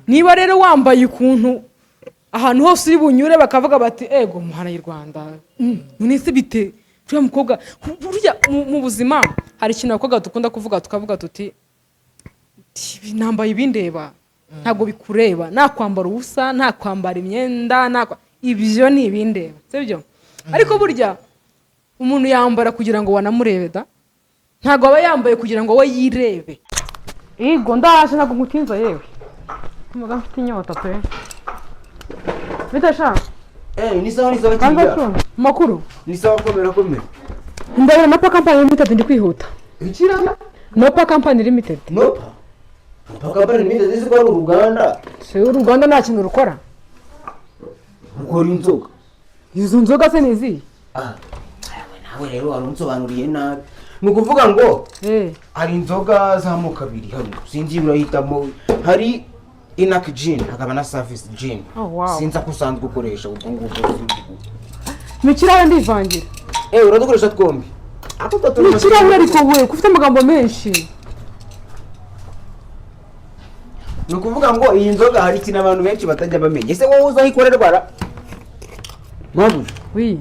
niba rero wambaye ukuntu ahantu hose uri bunyure bakavuga bati ego muhana y'u Rwanda nise bite turi mukobwa burya mu buzima hari ikintu abakobwa dukunda kuvuga tukavuga tuti nambaye ibindeba ntago bikureba nakwambara ubusa nakwambara imyenda ibyo ni ibindeba sibyo ariko burya umuntu yambara kugira ngo wanamurebe da ntago aba yambaye kugira ngo we yirebe ego ndaje ntago ngutinza yewe muga mfite inyota pe bitasha ni sawa kinga makuru ni sawa komera ndabona Nopa Company Limited ndi kwihuta ikiranga Nopa Company Limited Nopa Company Limited ziziko ari uruganda se uruganda nta kintu rukora ukora inzoga izo nzoga se nizi nawe rero warunsobanuriye nabi nukuvuga ngo hari inzoga z'amoko abiri hano sinzi urahitamo hari Inac Gin hakaba na Service Gin sinza kusanzwe ukoresha ubwo ngubwo mikirawe ndivangira uradukoresha twombi mikirawe ariko we kufite amagambo menshi nukuvuga ngo iyi nzoga hari ikintu abantu benshi batajya bamenya ese wowe uzayikorerwa ra mabu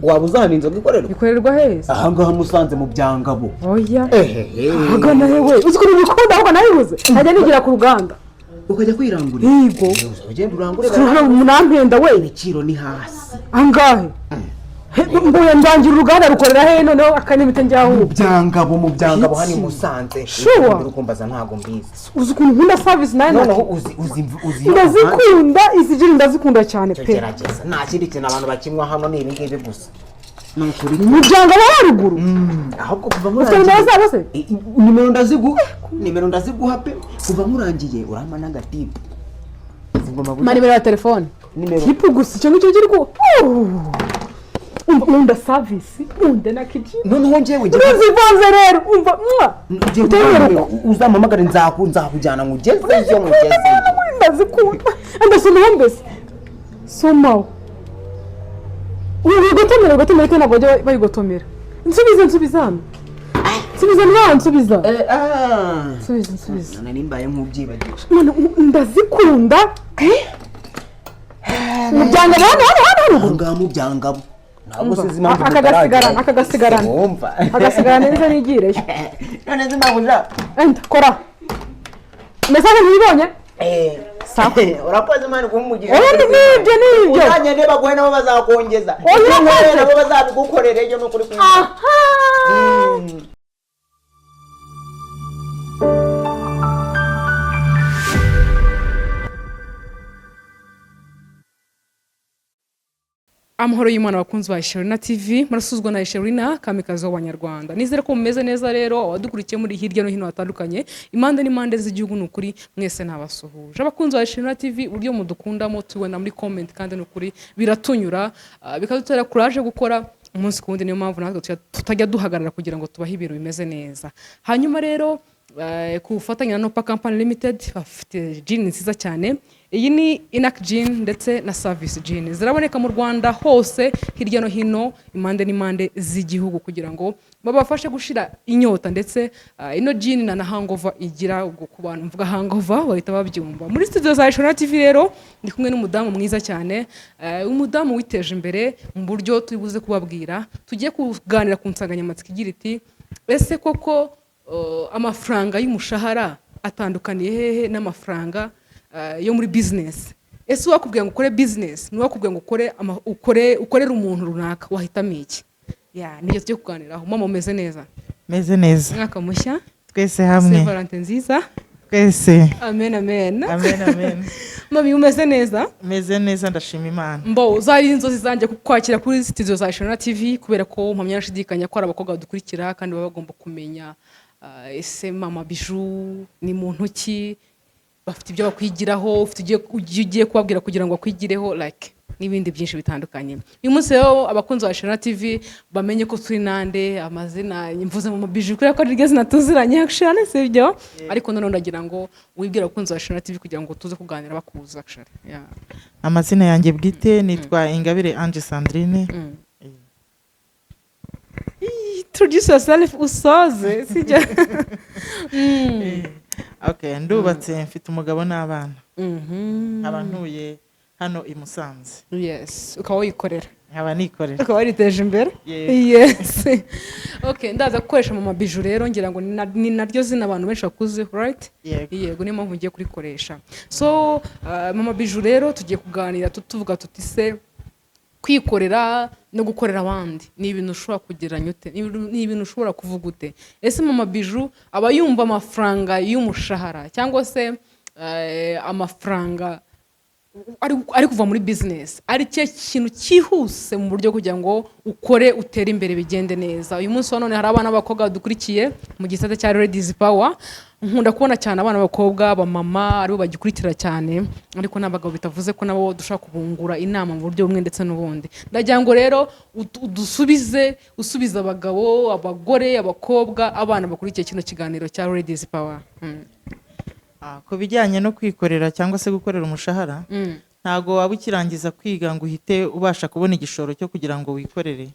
waba uzahana inzoga ikorerwa heza ahangaha Musanze mu Byangabo oya agana hewe uziko nibikunda ahubwo nayibuze najya nigira ku ruganda ukajya kwirangurira yego ugenda urangurira hano munampenda we ibiciro ni hasi angahe mbuye ndangira uruganda rukorera he noneho akanimite njyaho mu Byangabo hani Musanze urukumbaza ntago mbizi uzi ukuntu nkunda service nayo noneho uzi ndazikunda izigiri ndazikunda cyane pe gerageza nta kindi kintu abantu bakinywa hano ni ibi ngibi gusa nukuri mu Byangabo haruguru ahubwo kuva murangiye nimero ndaziguha pe kuva murangiye urama n'agatipe nimero ya telefone tipe gusa icyo ngicyo kiri ku unda service unda na kitchen noneho njyewe uzivanze rero umva uzampamagare nzakujyana ngugeze iyo ngugeze ndazikunda ndasoma mbese somaho ugotomera ko nabwo bayigotomera nsubizana nani nimbaye nk'ubyibagiwe ndazikunda mu Byangabo hano mu Byangabo ntabwo sizi impamvu akagasigarana neza nigireyo none zimabuja kora mesaje ntibonye urakoze mani kumugira nibyo uzanye niba guhe nabo bazakongeza nabo bazabigukorera ejo n'ukuri amahoro y'Imana bakunzi ba Sherina TV murasuzwa na Sherina kamikazi w'abanyarwanda nizere ko mumeze neza rero abadukurikiye muri hirya no hino hatandukanye impande n'impande z'igihugu n'ukuri mwese nabasuhuje abakunzi ba Sherina TV uburyo mudukundamo tubona muri comment kandi n'ukuri biratunyura bikadutera courage gukora umunsi kundi niyo mpamvu natwe tutajya duhagarara kugira ngo tubahe ibintu bimeze neza hanyuma rero ku bufatanye na Nopa Company Limited bafite gin nziza cyane iyi ni Inac Gin ndetse na Service Gin ziraboneka mu Rwanda hose hirya no hino impande n'impande z'igihugu kugira ngo babafashe gushira inyota ndetse ino gin na hangover igira ubwo ku bantu mvuga hangover bahita babyumva muri studio za Sherina TV rero ndi kumwe n'umudamu mwiza cyane umudamu witeje imbere mu buryo tubuze kubabwira tugiye kuganira ku nsanganyamatsiko igira iti ese koko amafaranga y'umushahara atandukaniye hehe n'amafaranga yo muri business ese wakubwiye ngo ukore business n'uwakubwiye ngo ukorere umuntu runaka wahitamo iki nibyo tujye kuganiraho mama umeze neza mwaka mushya twese hamwe Valentine nziza twese amen mami umeze neza ndashima Imana mbo zari inzozi zanjye kwakira kuri studio za Sherina TV kubera ko mpamya nashidikanya ko ari abakobwa badukurikira kandi baba bagomba kumenya ese mama Bijou ni muntu ki bafite ibyo bakwigiraho ufite ugiye kubabwira kugira ngo bakwigireho like n'ibindi byinshi bitandukanye uyu munsi rero abakunzi ba Sherina TV bamenye ko turi nande amazina mvuze mu Bijou kubera ko rigeze natuziranye actually sibyo ariko none ndagira ngo wibwira abakunzi ba Sherina TV kugira ngo tuze kuganira bakuza actually amazina yanjye bwite nitwa Ingabire Ange Sandrine introduce yourself usoze sijya Okay, ndubatse mfite umugabo n'abana. Mhm. Nkaba ntuye hano i Musanze. Yes, ukaba wikorera. Nkaba nikorera. Ukaba wariteje imbere. Yego. Yes. Okay, ndaza gukoresha mama biju rero ngira ngo ni naryo zina abantu benshi bakuze, right? Yego. Yego, niyo mpamvu ngiye kurikoresha. So mama biju rero tugiye kuganira tuvuga tuti se kwikorera no gukorera abandi ni ibintu ushobora kugereranya ute, ni ibintu ushobora kuvuga ute. Ese mama biju aba yumva amafaranga y'umushahara cyangwa se amafaranga ari kuva muri business ari cyo kintu cyihuse mu buryo kugira ngo ukore utere imbere bigende neza. Uyu munsi none hari abana b'abakobwa dukurikiye mu gisata cya Ladies Power, nkunda kubona cyane abana b'abakobwa bamama aribo bagikurikira cyane, ariko n'abagabo bitavuze ko nabo dushaka kubungura inama mu buryo bumwe ndetse n'ubundi. Ndagira ngo rero usubize abagabo, abagore, abakobwa, abana bakurikiye kino kiganiro cya Ladies Power. Ku bijyanye no kwikorera cyangwa se gukorera umushahara, ntago waba ukirangiza kwiga ngo uhite ubasha kubona igishoro cyo kugira ngo wikorere.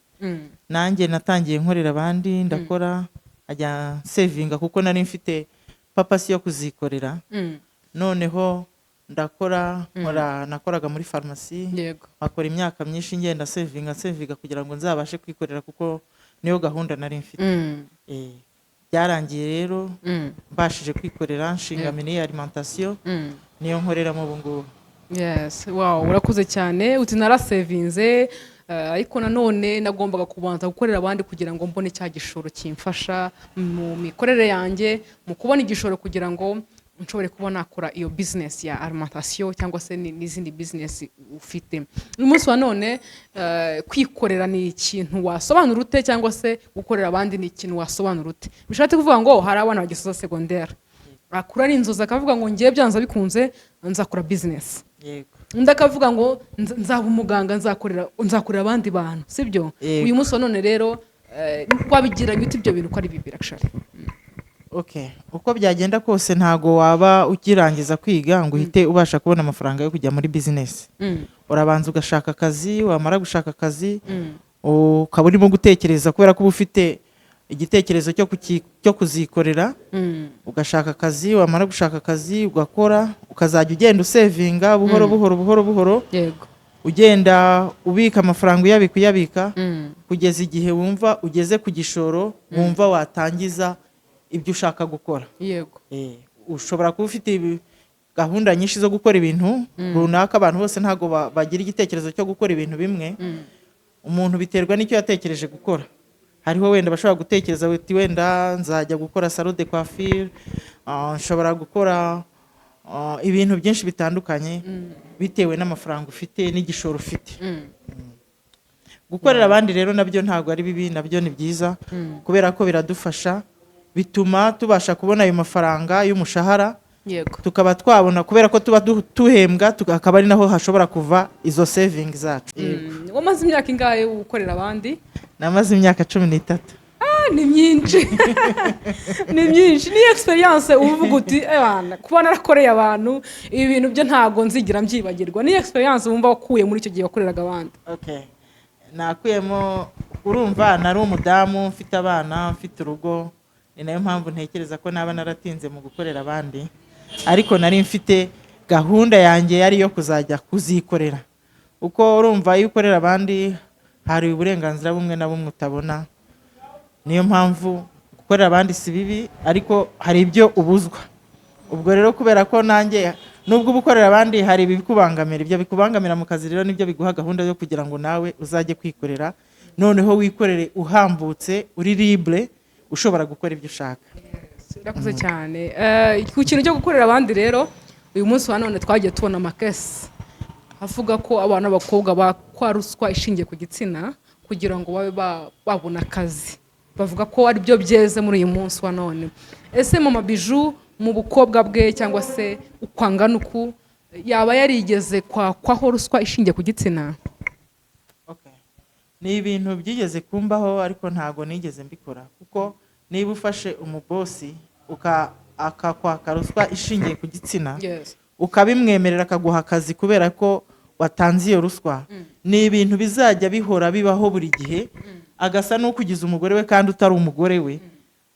Nanjye natangiye nkorera abandi, ndakora ajya savinga kuko nari mfite papasi yo kuzikorera. Noneho ndakora nakoraga muri farumasi, akora imyaka myinshi ngenda savinga kugira ngo nzabashe kwikorera kuko niyo gahunda nari mfite. Byarangiye rero mbashije kwikorera nshinga mini alimentation, niyo nkoreramo ubu ngubu. Yes, wow, urakuze cyane. Uti narasevinze, ariko nanone nagombaga kubanza gukorera abandi kugira ngo mbone cya gishoro kimfasha mu mikorere yanjye, mu kubona igishoro kugira ngo nshobore kuba nakora iyo business ya alimentation cyangwa se n'izindi business ufite. Uyu munsi wa none kwikorera ni ikintu wasobanura ute cyangwa se gukorera abandi ni ikintu wasobanura ute? Bishatse kuvuga ngo hari abana bagisoza secondaire akura ari inzozi akavuga ngo ngiye byanza bikunze nzakora business. Yego. Undi akavuga ngo nzaba umuganga nzakorera abandi bantu, sibyo? Uyu munsi wa none rero wabigira gute ibyo bintu ko ari bibi actually? Okay, uko byagenda kose ntago waba ukirangiza kwiga ngo uhite ubasha kubona amafaranga yo kujya muri business. Urabanza ugashaka akazi, wamara gushaka akazi ukaba urimo gutekereza kubera ko ufite igitekerezo cyo kuzikorera. Ugashaka akazi, wamara gushaka akazi ugakora, ukazajya ugenda usevinga buhoro. Yego. Ugenda ubika amafaranga uyabika kugeza igihe wumva ugeze ku gishoro, wumva watangiza ibyo ushaka gukora. Yego. Ushobora kuba ufite gahunda nyinshi zo gukora ibintu runaka. Abantu bose ntago bagira igitekerezo cyo gukora ibintu bimwe. Umuntu biterwa n'icyo yatekereje gukora. Hariho wenda bashobora gutekereza uti wenda nzajya gukora salon de coiffure, nshobora gukora ibintu byinshi bitandukanye bitewe n'amafaranga ufite n'igishoro ufite. Gukorera abandi rero nabyo ntago ari bibi, nabyo ni byiza kubera ko biradufasha, bituma tubasha kubona ayo mafaranga y'umushahara. Yego. Tukaba twabona kubera ko tuba tuhembwa, akaba ari naho hashobora kuva izo saving zacu. Wamaze imyaka ingahe ukorera abandi? Namaze imyaka 13. Ni myinshi. Ni myinshi, ni experience uvuga uti abana kuba narakoreye abantu ibi bintu byo ntago nzigira mbyibagirwa. Ni experience wumva wakuye muri icyo gihe wakoreraga abandi? Okay, nakuyemo, urumva nari umudamu mfite abana, mfite urugo, ni nayo mpamvu ntekereza ko naba naratinze mu gukorera abandi, ariko nari mfite gahunda yanjye yari yo kuzajya kuzikorera. Uko urumva iyo ukorera abandi hari uburenganzira bumwe na bumwe utabona, niyo mpamvu gukorera abandi si bibi, ariko hari ibyo ubuzwa. Ubwo rero kubera ko nanjye nubwo ubukorera abandi hari ibikubangamira, ibyo bikubangamira mu kazi rero nibyo biguha gahunda yo kugira ngo nawe uzajye kwikorera, noneho wikorere uhambutse, uri libre, ushobora gukora ibyo ushaka. Urakoze cyane. Ku kintu cyo gukorera abandi rero uyu munsi wa none twagiye tubona amakesi avuga ko abana b'abakobwa bakwa ruswa ishingiye ku gitsina kugira ngo babe babona akazi. Bavuga ko ari byo byeze muri uyu munsi wa none. Ese mama biju mu bukobwa bwe cyangwa se ukwangana uku yaba yarigeze kwaho ruswa ishingiye ku gitsina? Okay. Ni ibintu byigeze kumbaho ariko ntago nigeze mbikora, kuko niba ufashe umubosi akakwaka ruswa ishingiye ku gitsina, ukabimwemerera akaguha akazi kubera ko watanze iyo ruswa, ni ibintu bizajya bihora bibaho buri gihe, agasa n'ukugize umugore we kandi utari umugore we.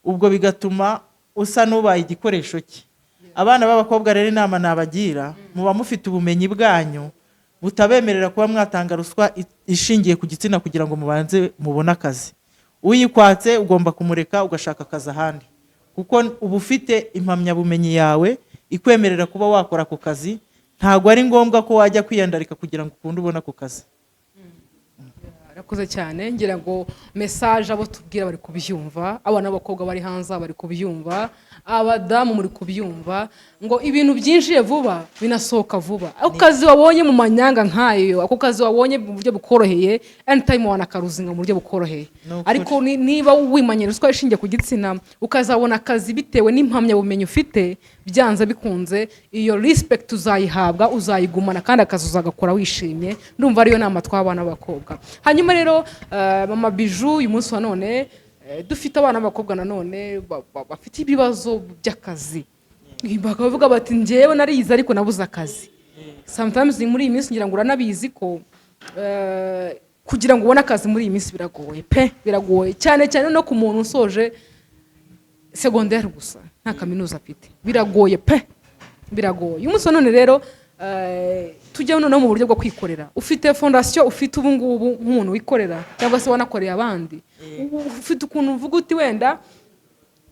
Ubwo bigatuma usa n'ubaye igikoresho cye. abana b'abakobwa rero inama nabagira, muba mufite ubumenyi bwanyu butabemerera kuba mwatanga ruswa ishingiye ku gitsina kugira ngo mubanze mubone akazi. Uyikwatse ugomba kumureka ugashaka akazi ahandi, kuko uba ufite impamyabumenyi yawe ikwemerera kuba wakora ako kazi. Ntabwo ari ngombwa ko wajya kwiyandarika kugira ngo ukunde ubona ako kazi. Arakoze cyane, ngira ngo message abo tubwira bari kubyumva, abana b'abakobwa bari hanze bari kubyumva, abadamu muri kubyumva, ngo ibintu byinjiye vuba binasohoka vuba. Ako kazi wabonye mu manyanga nkayo, ako kazi wabonye mu buryo bukoroheye, anytime wanakaruzinga mu buryo bukoroheye. Ariko niba wimanyira ruswa ishingiye ku gitsina ukazabona akazi bitewe n'impamya bumenyi ufite, byanze bikunze iyo respect uzayihabwa, uzayigumana kandi akazi uzagakora wishimye. Ndumva ariyo nama tw'abana b'abakobwa. Hanyuma rero mama Bijou, uyu munsi wa none dufite abana b'abakobwa nanone bafite ibibazo by'akazi, bakavuga bati njyewe narize ariko nabuze akazi. Sometimes muri iyi minsi ngira ngo uranabizi ko kugira ngo ubone akazi muri iyi minsi biragoye pe, biragoye cyane cyane no ku muntu usoje secondaire gusa nta kaminuza afite, biragoye pe, biragoye. Uyu munsi wa none rero tujya noneho mu buryo bwo kwikorera. Ufite fondation, ufite ubu ngubu nk'umuntu wikorera cyangwa se wanakoreye abandi, ufite ukuntu uvuga uti wenda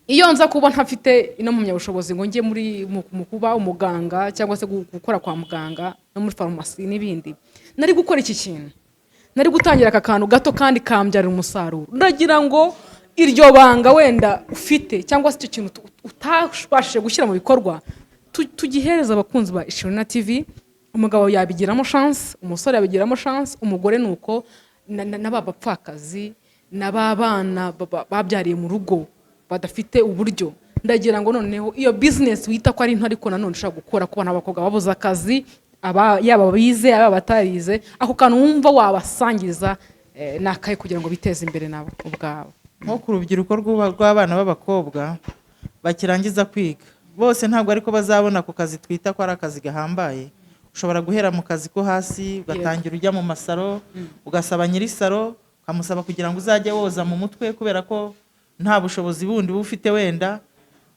iyo nza kuba ntafite ino mpamyabushobozi ngo njye mu kuba umuganga cyangwa se gukora kwa muganga no muri farumasi n'ibindi, nari gukora iki kintu, nari gutangira aka kantu gato kandi kambyarira umusaruro. Ndagira ngo iryo banga wenda ufite cyangwa se icyo kintu utabashije gushyira mu bikorwa tugihereza abakunzi ba Ishirina TV. Umugabo yabigiramo chance, umusore yabigiramo chance, umugore nuko n'abapfakazi n'ababana babyariye mu rugo badafite uburyo. Ndagira ngo noneho iyo business wita ko ari nto ariko nanone ushaka gukora ku bana b'abakobwa babuze akazi, yaba bize aba batarize, ako kantu wumva wabasangiza nakaye kugira ngo biteze imbere nabo ubwabo. Nko ku rubyiruko rw'abana b'abakobwa bakirangiza kwiga, bose ntabwo ariko bazabona ako kazi twita ko ari akazi gahambaye. Ushobora guhera mu kazi ko hasi ugatangira ujya mu masaro, ugasaba nyiri saro ukamusaba kugira ngo uzajye woza mu mutwe kubera ko nta bushobozi bundi bufite, wenda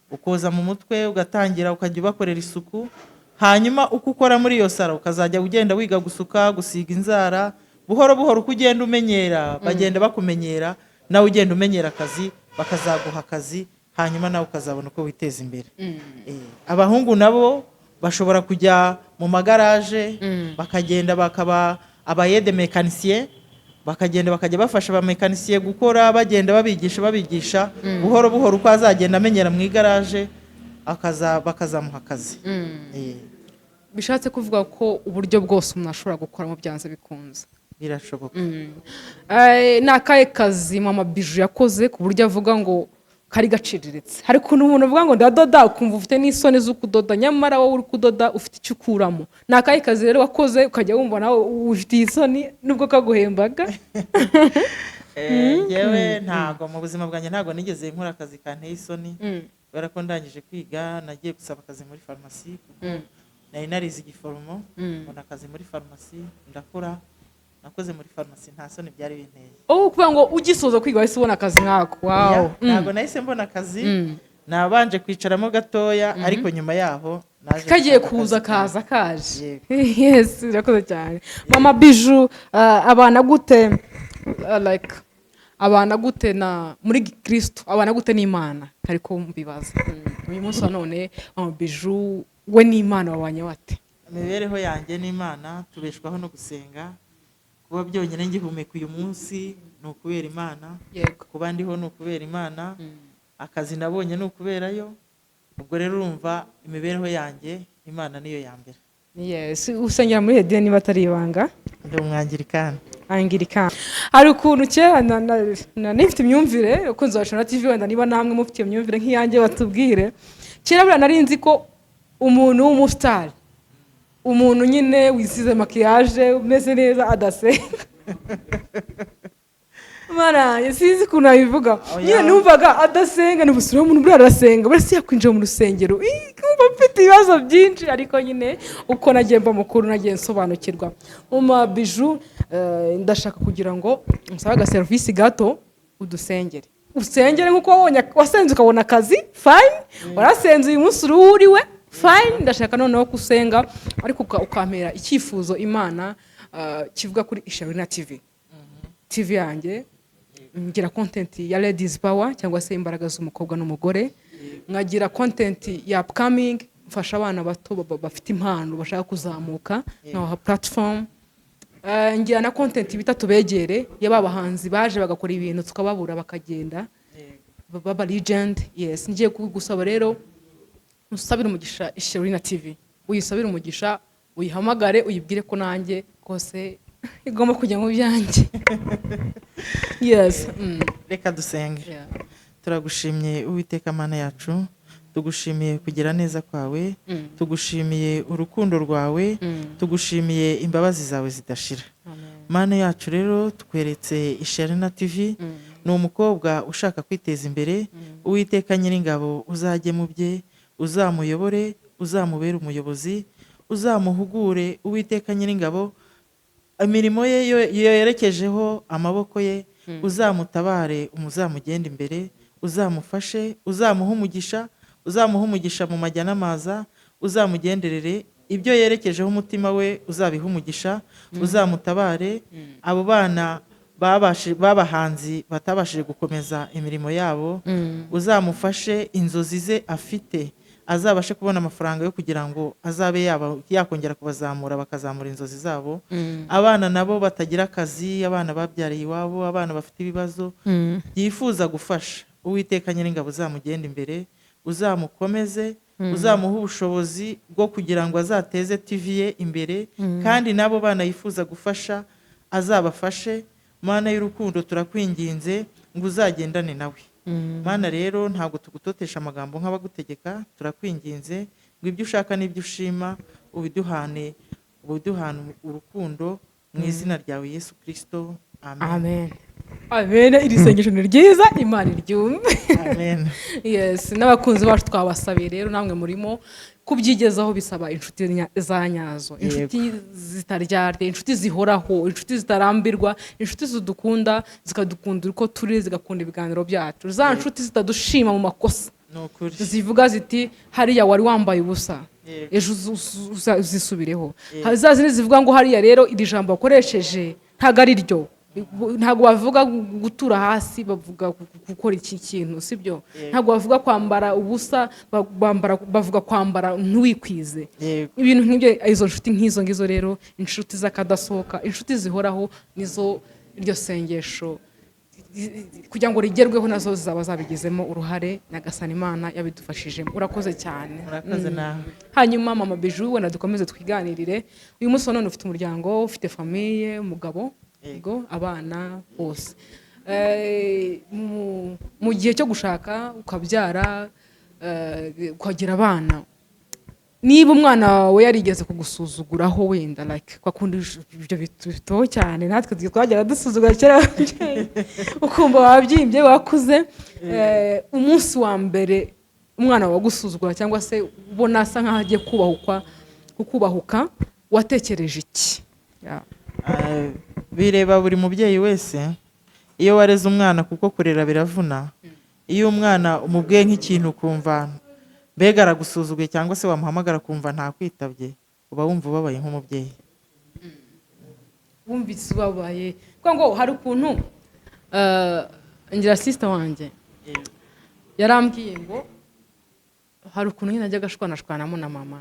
ukoza mu mutwe ugatangira ukajya ubakorera isuku. Hanyuma uko ukora muri iyo saro ukazajya ugenda wiga gusuka, gusiga inzara, buhoro buhoro uko ugenda umenyera bagenda bakumenyera, nawe ugenda umenyera akazi, bakazaguha akazi, hanyuma nawe ukazabona uko witeza imbere. Abahungu nabo bashobora kujya mu magaraje bakagenda bakaba abayede mécanicien, bakagenda bakajya bafasha ba mécanicien gukora, bagenda babigisha buhoro buhoro uko azagenda amenyera mu igaraje bakazamuha akazi. Bishatse kuvuga ko uburyo bwose umuntu ashobora gukoramo byanze bikunze birashoboka. Nakaye kazi mama Bijou yakoze ku buryo avuga ngo kari gaciriritse. Hari ukuntu umuntu avuga ngo ndadoda ukumva ufite n'isoni zo kudoda, nyamara wowe uri kudoda ufite icyo ukuramo. Nakaye kazi rero wakoze ukajya wumva nawe ufite isoni nubwo kaguhembaga. Yewe ntago mu buzima bwanjye ntago nigeze nkora akazi kanteye isoni, kubera ko ndangije kwiga nagiye gusaba akazi muri farumasi, nari narize igiforomo, mbona akazi muri farumasi ndakora, nakoze muri farumasi nta soni byari binteye. Kuvuga ngo ugisoza kwiga wahise ubona akazi nkako. Wow. Ntago nahise mbona akazi, nabanje kwicaramo gatoya, ariko nyuma yaho naje kagiye kuza kaza kaje. Yes, urakoze cyane. Mama Bijou, abana gute abana gute na muri Kristo, abana gute n'Imana? Ariko mbibaza uyu munsi wa none Mama Bijou we n'Imana wabanye wate? Imibereho yanjye n'Imana tubeshwaho no gusenga. Kuba byonyine ngihumeka uyu munsi ni ukubera Imana, kuba ndiho ni ukubera Imana, akazi nabonye ni ukuberayo. Ubwo rero urumva imibereho yanjye Imana niyo ya mbere. Yes, usengera muri Edeni niba atari ibanga? Ndi umwangirikani. Angirikani. Hari ukuntu cyera nifite imyumvire ukunze wa Ishirina TV, wenda niba namwe mufite imyumvire nk'iyanjye batubwire. Cyera bura nari nzi ko umuntu w'umustar, umuntu nyine wisize makiyaje umeze neza adasenga. Mara yasize kuna bivuga. Nyine numvaga adasenga, nibusura umuntu buri arasenga, bari yakwinjira mu rusengero. Kumva mfite ibibazo byinshi, ariko nyine uko nagiye mba mukuru nagiye nsobanukirwa. Mama Bijou, ndashaka kugira ngo nsabaga service gato udusengere. Usengere nkuko wasenze ukabona akazi, fine. Warasenze uyu munsi uriwe, fine ndashaka noneho kusenga ariko ukampera icyifuzo Imana kivuga kuri Sherina TV TV yanjye ngira content ya ladies power cyangwa se imbaraga z'umukobwa n'umugore nkagira content ya upcoming mfasha abana bato bafite impano bashaka kuzamuka naho platform ngira na content bita tubegere y'abahanzi baje bagakora ibintu tukababura bakagenda baba legend. Yes, ngiye kugusaba rero usabira umugisha Sherina TV, uyisabira umugisha, uyihamagare, uyibwire ko nanjye kose igomba kujya mu byanjye. Yes. Reka dusenge. Turagushimye Uwiteka Mana yacu, tugushimiye kugira neza kwawe, tugushimiye urukundo rwawe, tugushimiye imbabazi zawe zidashira. Mana yacu rero tukweretse Sherina TV, ni umukobwa ushaka kwiteza imbere. Uwiteka Nyiringabo uzajye mu bye, uzamuyobore, uzamubere umuyobozi, uzamuhugure. Uwiteka Nyiringabo imirimo ye yerekejeho amaboko ye, uzamutabare, umuzamugenda imbere, uzamufashe, uzamuha umugisha mu majya n'amaza, uzamugenderere ibyo yerekejeho umutima we, uzabiha umugisha, uzamutabare. Abo bana babahanzi batabashije gukomeza imirimo yabo, uzamufashe, inzozi ze afite azabashe kubona amafaranga yo kugira ngo azabe yakongera kubazamura, bakazamura inzozi zabo. Abana nabo batagira akazi, abana babyariye iwabo, abana bafite ibibazo yifuza gufasha, Uwiteka Nyiringabo uzamugenda imbere, uzamukomeze, uzamuha ubushobozi bwo kugira ngo azateze TV ye imbere, kandi nabo bana yifuza gufasha azabafashe. Mana y'urukundo turakwinginze ngo uzagendane nawe. Mana rero ntabwo tugutotesha amagambo nk'abagutegeka, turakwinginze ngo ibyo ushaka n'ibyo ushima ubiduhane urukundo mu izina ryawe Yesu Kristo. Amen. Amen. Iri sengesho ni ryiza, Imana iryumve. Amen. Yes, n'abakunzi bacu twabasabiye rero namwe murimo kubyigezaho, bisaba inshuti za nyazo, inshuti zitaryarya, inshuti zihoraho, inshuti zitarambirwa, inshuti zidukunda, zikadukunda uko turi, zigakunda ibiganiro byacu, za nshuti zitadushima mu makosa, zivuga ziti hariya wari wambaye ubusa, ejo uzisubireho. Za zindi zivuga ngo hariya rero iri jambo wakoresheje ntago ari ryo, ntabwo bavuga gutura hasi, bavuga gukora iki kintu, sibyo? Ntabwo bavuga kwambara ubusa, bavuga kwambara ntuwikwize. Ibintu nk'ibyo, izo nshuti nk'izo ngizo rero, inshuti z'akadasohoka, inshuti zihoraho, nizo iryo sengesho kugira ngo rigerweho nazo zaba zabigizemo uruhare. Nyagasani Imana yabidufashijemo. Urakoze cyane. Urakoze nawe. Hanyuma Mama Bijou, wenda dukomeze twiganirire. Uyu munsi none ufite umuryango, ufite famille, umugabo, abana bose. Mu gihe cyo gushaka ukabyara, ukagira abana, niba umwana wawe yarigeze kugusuzuguraho, wenda like kwakunda ibyo bito cyane, natwe twajyaga dusuzugura kera ukumva wabyimbye wakuze, umunsi wa mbere umwana wagusuzugura cyangwa se ubona asa nkaho agiye kukubahuka, watekereje iki? Bireba buri mubyeyi wese. Iyo wareze umwana, kuko kurera biravuna, iyo umwana umubwiye nk'ikintu ukumva mbega aragusuzuguye cyangwa se wamuhamagara kumva ntakwitabye, uba wumva ubabaye nk'umubyeyi. Wumvise ubabaye kuko ngo hari ukuntu ngira sister wanjye yarambwiye ngo hari ukuntu nyine ajya agashwanashwanamo na mama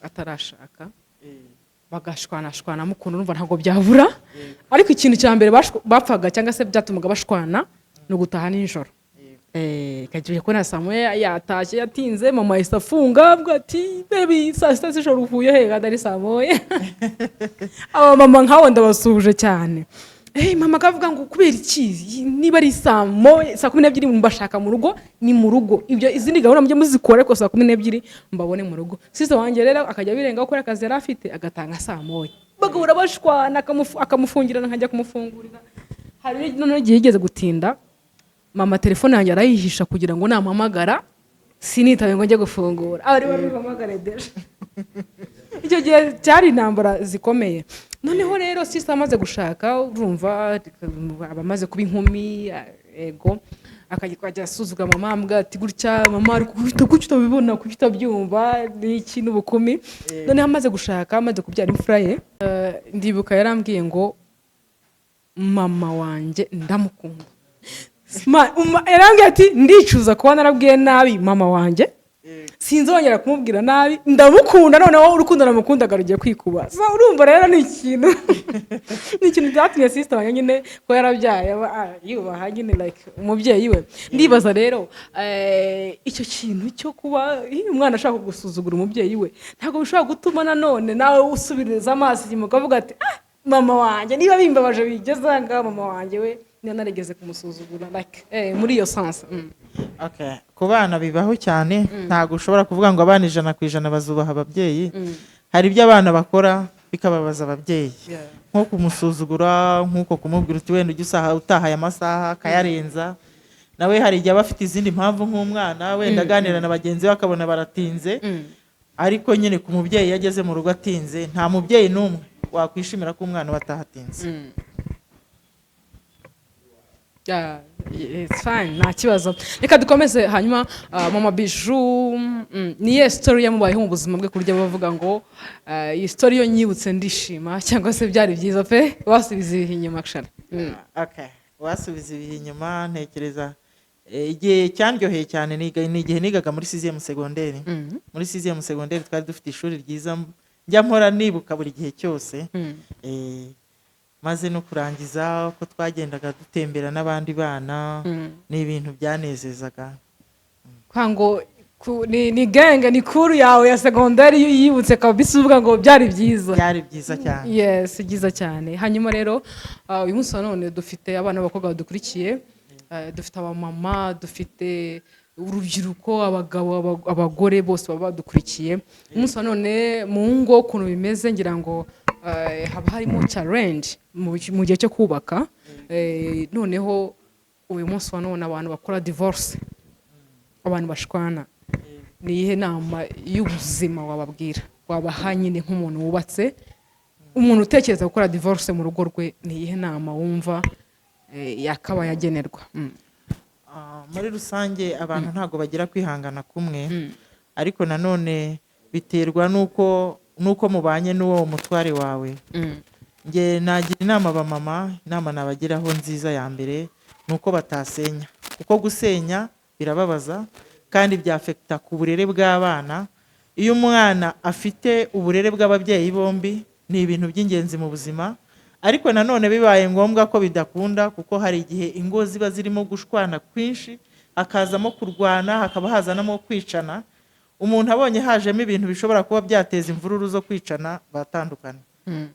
atarashaka, bagashwanashwanamo ukuntu urumva ntabwo byabura, ariko ikintu cya mbere bapfaga cyangwa se byatumaga bashwana ni ugutaha nijoro. Kagiye ko na Samuel yatashye yatinze, mama yahise afunga avuga ati baby saa sita z'ijoro uvuye he? Kandi ari Samuel. Aba mama nkawo ndabasuhuje cyane. Mama akavuga ngo kubera iki niba ari saa 12 mbashaka mu rugo, ni mu rugo, ibyo izindi gahunda mujye muzikore ko saa 12 mbabone mu rugo. Sister wanjye rero akajya birenga gukora akazi yari afite, agatanga saa 1 bagahura bashwana, akamufungirana nkajya kumufungurira. Hari none igihe yigeze gutinda, mama telefone yanjye arayihisha kugira ngo nampamagara sinitabe ngo njye gufungura, abari bampamagare deje. Icyo gihe cyari intambara zikomeye. Noneho rero sister amaze gushaka, urumva abamaze kuba inkumi, ego akajya asuzugura mama ambwa ati gutya mama ari gutya utabibona kuki utabyumva n'iki n'ubukumi noneho amaze gushaka amaze kubyara imfura ye ndibuka yarambwiye ngo mama wanjye ndamukunda yarambwiye ati ndicuza kuba narabwiye nabi mama wanjye sinzongera kumubwira nabi ndamukunda noneho urukundo namukundaga rugiye kwikuba urumva rero ni ikintu byatumye sister wanjye nyine ko yarabyaye yubaha nyine like umubyeyi we ndibaza rero icyo kintu cyo kuba umwana ashaka gusuzugura umubyeyi we ntabwo bishobora gutuma nanone nawe usubiriza amaso inyuma ukavuga ati mama wanjye niba bimbabaje bigeze aha ngaha mama wanjye we narigeze kumusuzugura like muri iyo sense. Okay, ku bana bibaho cyane ntabwo ushobora kuvuga ngo abana 100% bazubaha ababyeyi. Hari ibyo abana bakora bikababaza ababyeyi nko kumusuzugura nkuko kumubwira uti wenda ujya utahaye amasaha kayarenza nawe hari igihe aba afite izindi mpamvu nk'umwana wenda aganira na bagenzi be akabona baratinze ariko nyine ku mubyeyi yageze mu rugo atinze nta mubyeyi n'umwe wakwishimira ko umwana watahatinze. It's fine nta kibazo reka dukomeze hanyuma mama Bijou niye story yamubayeho mu buzima bwe kurya bavuga ngo iyi story yo nyibutse ndishima cyangwa se byari byiza pe wasubiza ibihe inyuma akshara. Okay, wasubiza ibihe inyuma ntekereza igihe cyandyoheye cyane ni igihe nigaga muri 6e secondaire. Muri 6e secondaire twari dufite ishuri ryiza njya mpora nibuka buri gihe cyose maze no kurangiza ko twagendaga dutembera n'abandi bana ni ibintu byanezezaga. Kwango ni genge ni kuru yawe ya secondaire yibutse kabisa uvuga ngo byari byiza. Byari byiza cyane. Yes, byiza cyane. Hanyuma rero uyu munsi none dufite abana b'abakobwa badukurikiye, dufite abamama, dufite urubyiruko, abagabo, abagore bose baba badukurikiye. Umunsi none mu ngo ukuntu bimeze ngira ngo haba harimo challenge mu gihe cyo kubaka. Noneho uyu munsi none abantu bakora divorce, abantu bashwana, ni ihe nama y'ubuzima wababwira wabaha nyine nk'umuntu wubatse, umuntu utekereza gukora divorce mu rugo rwe, ni ihe nama wumva yakaba yagenerwa? Muri rusange abantu ntago bagira kwihangana kumwe, ariko nanone biterwa nuko mubanye n'uwo mutware wawe. Nge nagira inama abamama, inama nabagiraho nziza ya mbere nuko batasenya, kuko gusenya birababaza kandi byafekta ku burere bw'abana. Iyo umwana afite uburere bw'ababyeyi bombi ni ibintu by'ingenzi mu buzima, ariko nanone bibaye ngombwa ko bidakunda, kuko hari igihe ingo ziba zirimo gushwana kwinshi, hakazamo kurwana, hakaba hazanamo kwicana. Umuntu abonye hajemo ibintu bishobora kuba byateza imvururu zo kwicana, batandukana.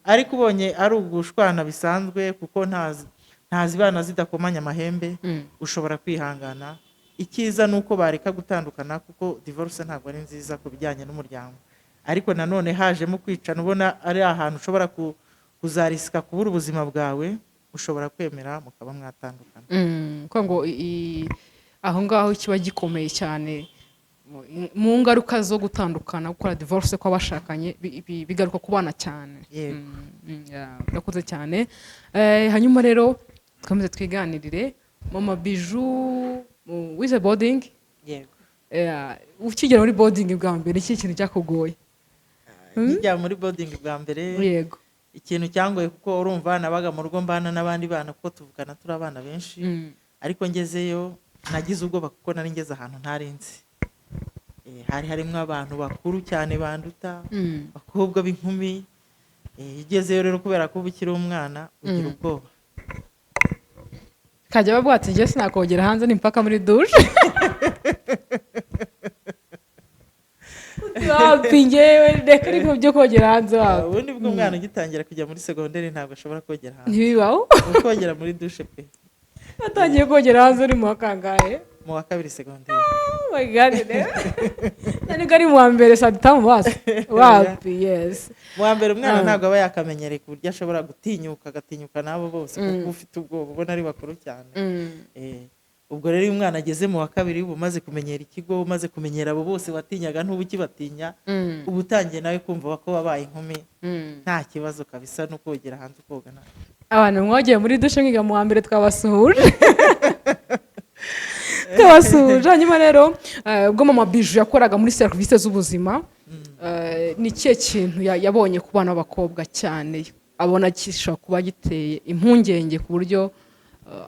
Ariko ubonye ari ugushwana bisanzwe, kuko ntazibana zidakomanya amahembe, ushobora kwihangana. Ikiza nuko bareka gutandukana, kuko divorce ntabwo ari nziza ku bijyanye n'umuryango. Ariko nanone hajemo kwicana, ubona ari ahantu ushobora kuzarisika kubura ubuzima bwawe, ushobora kwemera mukaba mwatandukana. Ko ngo aho ngaho kiba gikomeye cyane mu ngaruka zo gutandukana, gukora divorce kw'abashakanye bigaruka ku bana cyane. Urakoze cyane. Hanyuma rero twamaze twiganirire mama Bijou wize boarding. Yego. Ukigera muri boarding bwa mbere iki kintu cyakugoye? Njya muri boarding bwa mbere. Yego. Ikintu cyangoye kuko urumva nabaga mu rugo mbana n'abandi bana, kuko tuvugana turi abana benshi. Ariko ngezeyo nagize ubwoba kuko nari ngeze ahantu ntarinzi. Hari harimo abantu bakuru cyane banduta, bakobwa b'inkumi. Igezeyo rero kubera ko ubikira umwana ugira ubwoba. Kajya bavuga ati njye sinakogera hanze n'impaka muri douche. Ngewe reka ariko byo kogera hanze wawe. Ubundi bwo umwana ugitangira kujya muri secondaire ntabwo ashobora kogera hanze. Ntibibaho? Kogera muri douche pe. Atangiye kogera hanze uri mu kangahe? Mu wa 2 secondaire. My God. Nani gari mu wa mbere saditamu basi. Wapi, yes. Mu wa mbere umwana ntabwo aba yakamenyereye ku buryo ashobora agatinyuka nabo bose, kuko ufite ubwoba ubona ari bakuru cyane. Ubwo rero umwana ageze mu wa 2 ubu maze kumenyera ikigo, umaze kumenyera abo bose watinyaga ntubu kibatinya, ubu utangiye nawe kumva ko wabaye inkumi. Nta kibazo kabisa no kogera hanze koga nawe. Abantu mwagiye muri douche nkiga mu wa mbere twabasuhuje. kabasuje. Hanyuma rero ubwo mama Bijou yakoraga muri serivisi z'ubuzima, ni ikihe kintu yabonye ku bana b'abakobwa cyane abona gishobora kuba giteye impungenge ku buryo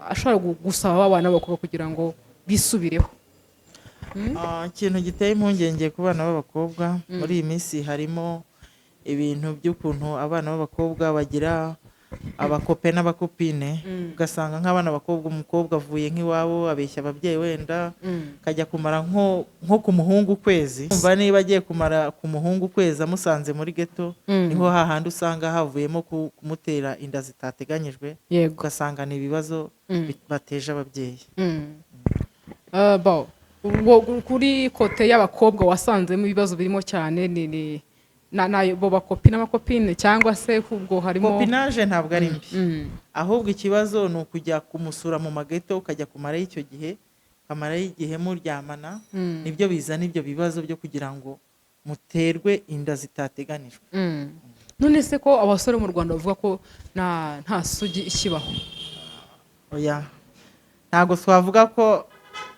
ashobora gusaba abana b'abakobwa kugira ngo bisubireho? ikintu giteye impungenge ku bana b'abakobwa muri iyi minsi harimo ibintu by'ukuntu abana b'abakobwa bagira abakope n'abakopine, ugasanga nk'abana b'abakobwa, umukobwa avuye nk'iwabo abeshya ababyeyi wenda akajya kumara nko ku muhungu ukwezi, umva niba agiye kumara ku muhungu ukwezi amusanze muri geto, niho hahandi usanga havuyemo kumutera inda zitateganyijwe, ugasanga ni ibibazo bateje ababyeyi. Kuri kote y'abakobwa wasanzemo ibibazo birimo cyane ni bo bakopi n'amakopine, cyangwa se ubwo harimo kopinage? Ntabwo ari mbi, ahubwo ikibazo ni ukujya kumusura mu mageto, ukajya kumarayo icyo gihe, ukamarayo igihe muryamana, nibyo bizana ibyo bibazo byo kugira ngo muterwe inda zitateganijwe. None se ko abasore mu Rwanda bavuga ko nta sugi ikibaho? Oya, ntabwo twavuga ko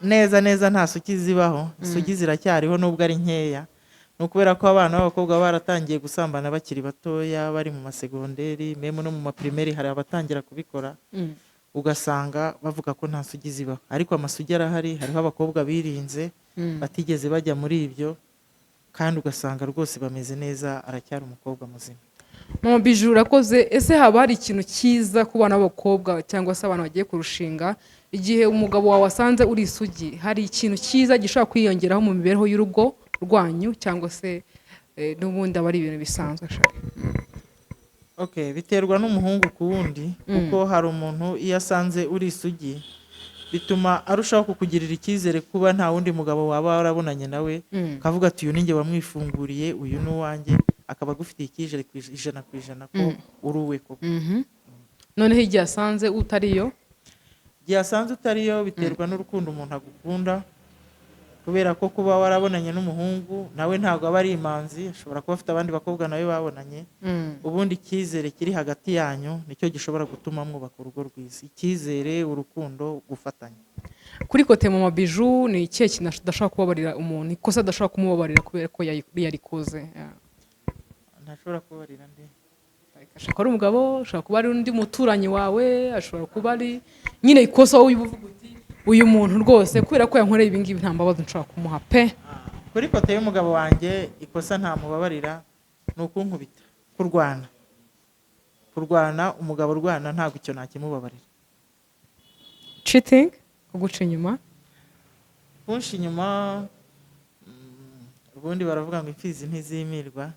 neza nta sugi zibaho. Isugi ziracyariho nubwo ari nkeya, ni ukubera ko abana b'abakobwa baratangiye gusambana bakiri batoya, bari mu masegonderi, meme no mu mapirimeri hari abatangira kubikora, ugasanga bavuga ko nta sugi zibaho, ariko amasugi arahari. Hariho abakobwa birinze batigeze bajya muri ibyo, kandi ugasanga rwose bameze neza, aracyari umukobwa muzima. Mama Bijou urakoze. Ese haba hari ikintu cyiza ku bana b'abakobwa cyangwa se abantu bagiye kurushinga, igihe umugabo wawe asanze uri isugi, hari ikintu cyiza gishobora kwiyongeraho mu mibereho y'urugo rwanyu, cyangwa se n'ubundi aba ari ibintu bisanzwe? Biterwa n'umuhungu ku wundi, kuko hari umuntu iyo asanze uri isugi bituma arushaho kukugirira icyizere kuba nta wundi mugabo waba warabonanye nawe, akavuga ati uyu ninjye wamwifunguriye, uyu ni uwanjye, akaba agufitiye icyizere ijana ku ijana ko uri uwe koko. Noneho igihe asanze utariyo? Igihe asanze utariyo biterwa n'urukundo umuntu agukunda, kubera ko kuba warabonanye n'umuhungu nawe ntabwo aba ari imanzi, ashobora kuba afite abandi bakobwa nawe babonanye, ubundi icyizere kiri hagati yanyu nicyo gishobora gutuma mwubaka urugo rwiza. Icyizere, urukundo, gufatanya. Kuri kote mama Bijou ni ikihe kintu adashobora kubabarira umuntu, ikosa adashobora kumubabarira kubera ko yarikoze? Ntashobora kubabarira nde? Ashobora kuba ari umugabo, ashobora kuba ari undi muturanyi wawe, ashobora kuba ari nyine ikosa wowe uvuga uti uyu muntu rwose kubera ko yankoreye ibi ngibi nta mbabazi nshobora kumuha pe. Kuri kote y'umugabo wanjye ikosa ntamubabarira ni ukunkubita, kurwana, umugabo urwana ntabwo icyo nakimubabarira. Cheating, kuguca inyuma? Kunshi inyuma, ubundi baravuga ngo imfizi ntizimirwa.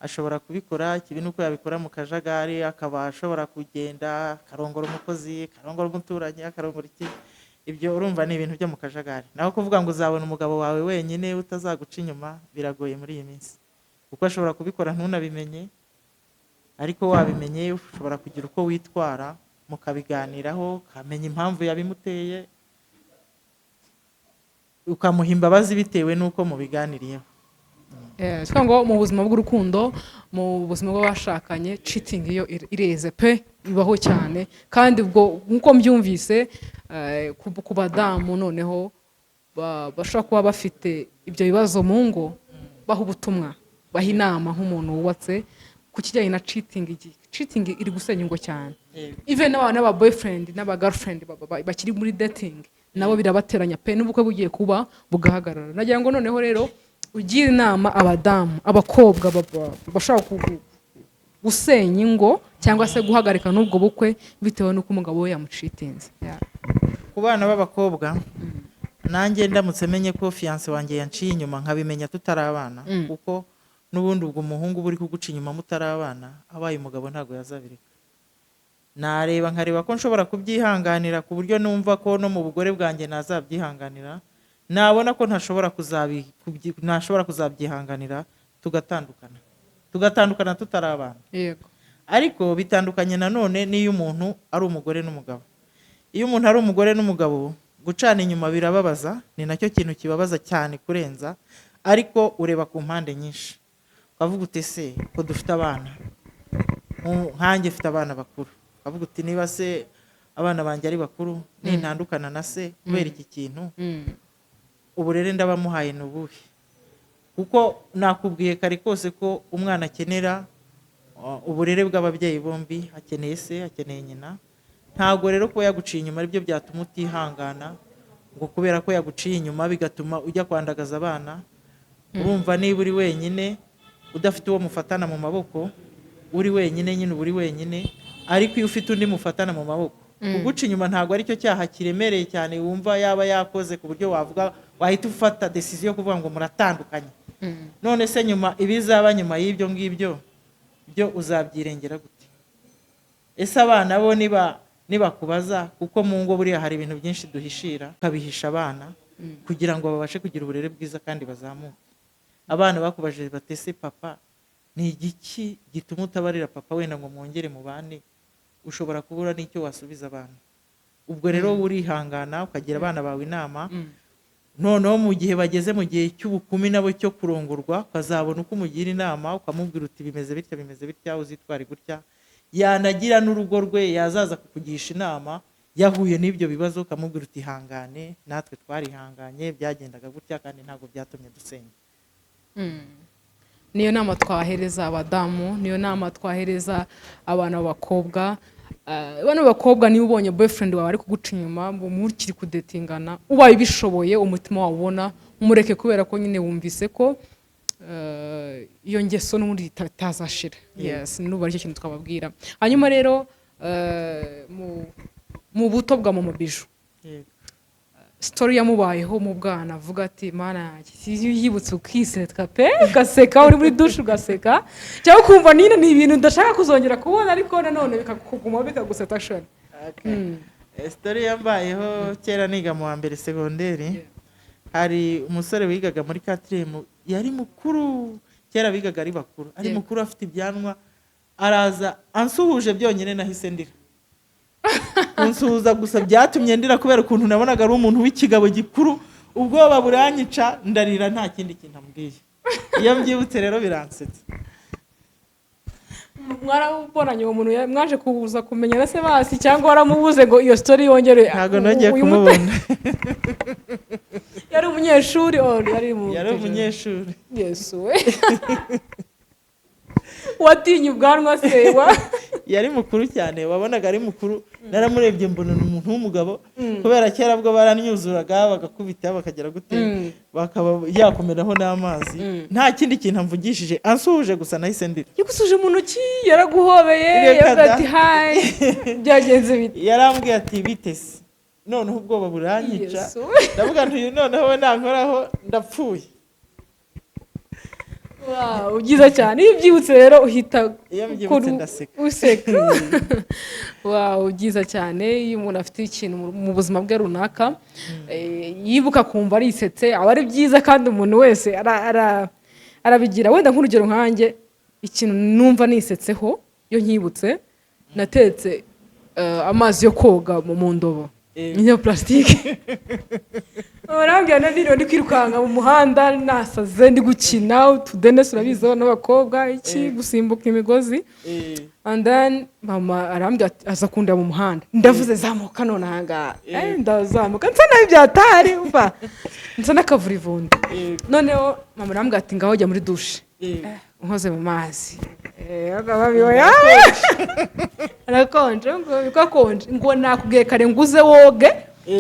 Ashobora kubikora, ikibi nuko yabikora mu kajagari, akaba ashobora kugenda akarongora umukozi, akarongora umuturanyi, akarongora iki. Ibyo urumva ni ibintu byo mu kajagari. Naho kuvuga ngo uzabona umugabo wawe wenyine utazaguca inyuma biragoye muri iyi minsi, kuko ashobora kubikora ntunabimenye, ariko wabimenye ushobora kugira uko witwara, mukabiganiraho, ukamenya impamvu yabimuteye, ukamuha imbabazi bitewe n'uko mubiganiriyeho. Ngo mu buzima bw'urukundo, mu buzima bw'abashakanye, cheating iyo ireze pe, ibaho cyane. Kandi ubwo nkuko mbyumvise ku badamu noneho bashobora kuba bafite ibyo bibazo mu ngo, baha ubutumwa, baha inama nk'umuntu wubatse ku kijyanye na cheating. Cheating iri gusenya ingo cyane, even n'aba boyfriend n'aba girlfriend bakiri muri dating nabo birabateranya pe, n'ubukwe bugiye kuba bugahagarara. Nagira ngo noneho rero ugira inama abadamu, abakobwa bashaka gusenya ingo cyangwa se guhagarika n'ubwo bukwe bitewe n'uko umugabo we yamucitinze. Ku bana b'abakobwa, nanjye ndamutse menye ko fiance wanjye yanciye inyuma nkabimenya tutarabana, kuko n'ubundi ubwo umuhungu buri kuguca inyuma mutarabana, abaye umugabo ntabwo yazabireka. Nkareba ko nshobora kubyihanganira ku buryo numva ko no mu bugore bwanjye nazabyihanganira, nabona ko ntashobora kuzabyihanganira, tugatandukana tutarabana. Ariko bitandukanye nanone n'iyo umuntu ari umugore n'umugabo. Iyo umuntu ari umugore n'umugabo, gucana inyuma birababaza, ni nacyo kintu kibabaza cyane kurenza, ariko ureba ku mpande nyinshi, ukavuga uti se ko dufite abana, nkanjye mfite abana bakuru, ukavuga uti niba se abana banjye ari bakuru nintandukana na se kubera iki kintu uburere ndabamuhaye n'ubuhe, kuko nakubwiye kare kose ko umwana akenera uburere bw'ababyeyi bombi, akeneye se akeneye nyina. Ntabwo rero kuba yaguciye inyuma aribyo byatuma utihangana ngo kubera ko yaguciye inyuma bigatuma ujya kwandagaza abana. Urumva niba uri wenyine udafite uwo mufatana mu maboko, uri wenyine nyine uri wenyine, ariko iyo ufite undi mufatana mu maboko, kuguca inyuma ntabwo aricyo cyaha kiremereye cyane wumva yaba yakoze ku buryo wavuga wahita ufata decision yo kuvuga ngo muratandukanye. None se nyuma ibizaba nyuma y'ibyo ngibyo byo uzabyirengera gute? Ese abana bo nibakubaza, kuko mu ngo buriya hari ibintu byinshi duhishira, kabihisha abana kugira ngo babashe kugira uburere bwiza kandi bazamuke. Abana bakubajije batese papa ni igiki gituma utabarira papa wenda ngo mwongere mu bane, ushobora kubura n'icyo wasubiza abana. Ubwo rero urihangana ukagira abana bawe inama, noneho mu gihe bageze mu gihe cy'ubukumi nabo cyo kurongorwa ukazabona uko umugira inama, ukamubwira uti bimeze bitya uzitware gutya. Yanagira n'urugo rwe yazaza kukugisha inama, yahuye n'ibyo bibazo ukamubwira uti hangane, natwe twarihanganye byagendaga gutya kandi ntabwo byatumye dusenya. Niyo nama twahereza abadamu, niyo nama twahereza abana b'abakobwa. Abana b'abakobwa niba ubonye boyfriend wawe ari kuguca inyuma mukiri kudetingana, ubaye ubishoboye umutima wawe ubona, umureke kubera ko nyine wumvise ko iyo ngeso n'ubundi itazashira. Yes, nuba aricyo kintu twababwira. Hanyuma rero mu buto bwa Mama Bijou, story yamubayeho mu bwana, avuga ati mana yibutse ukisetka pe ugaseka, uri muri douche ugaseka, cyangwa kumva nine ni ibintu ndashaka kuzongera kubona ariko nanone bikakuguma bikaguseta shoni. Story yambayeho kera niga mu wa mbere segonderi. Hari umusore wigaga muri 4 yari mukuru, kera bigaga ari bakuru, ari mukuru afite ibyanwa, araza ansuhuje byonyine nahise ndira. Unsuhuza gusa byatumye ndira kubera ukuntu nabonaga ari umuntu w'ikigabo gikuru, ubwoba buranyica ndarira nta kindi kintu ambwiye. Iyo mbyibutse rero biransetsa. Mwarabonanye uwo muntu mwaje kubuza kumenya na se basi cyangwa waramubuze ngo iyo story yongere? Ntago nagiye kumubona. Yari umunyeshuri yari umunyeshuri. Yesu we. Watinye ubwanwa se yari mukuru cyane, wabonaga ari mukuru. Naramurebye mbona umuntu w'umugabo, kubera kera bwo baranyuzuraga bagakubita bakagera gute, bakaba yakomeraho n'amazi. Nta kindi kintu amvugishije, ansuhuje gusa nahise ndira. Yagusuje mu ntoki, yaraguhobeye, yavuga ati hi, byagenze bite? Yarambwiye ati bitese. Noneho ubwoba buranyica, ndavuga nti noneho we nankoraho ndapfuye. Wow, ugiza cyane. Iyo byibutse rero uhita useka. Wow, ugiza cyane. Iyo umuntu afite ikintu mu buzima bwe runaka yibuka kumva arisetse, aba ari byiza kandi umuntu wese arabigira. Wenda nk'urugero nkanjye, ikintu numva nisetseho iyo nkibutse, natetse amazi yo koga mu ndobo ya plastique. Barambwira naniwe ndi kwirukanka mu muhanda nasaze ndi gukina utudenesi urabizo n'abakobwa iki gusimbuka imigozi. And then mama arambwira aza kundira mu muhanda, ndavuze zamuka none hanga ndazamuka nsa nabi byatari umva nsa nakavurivundi. Noneho mama arambwira ati ngaho jya muri douche unkoze mu mazi. Arakonje ngo bikakonje ngo nakubwiye kare nguze woge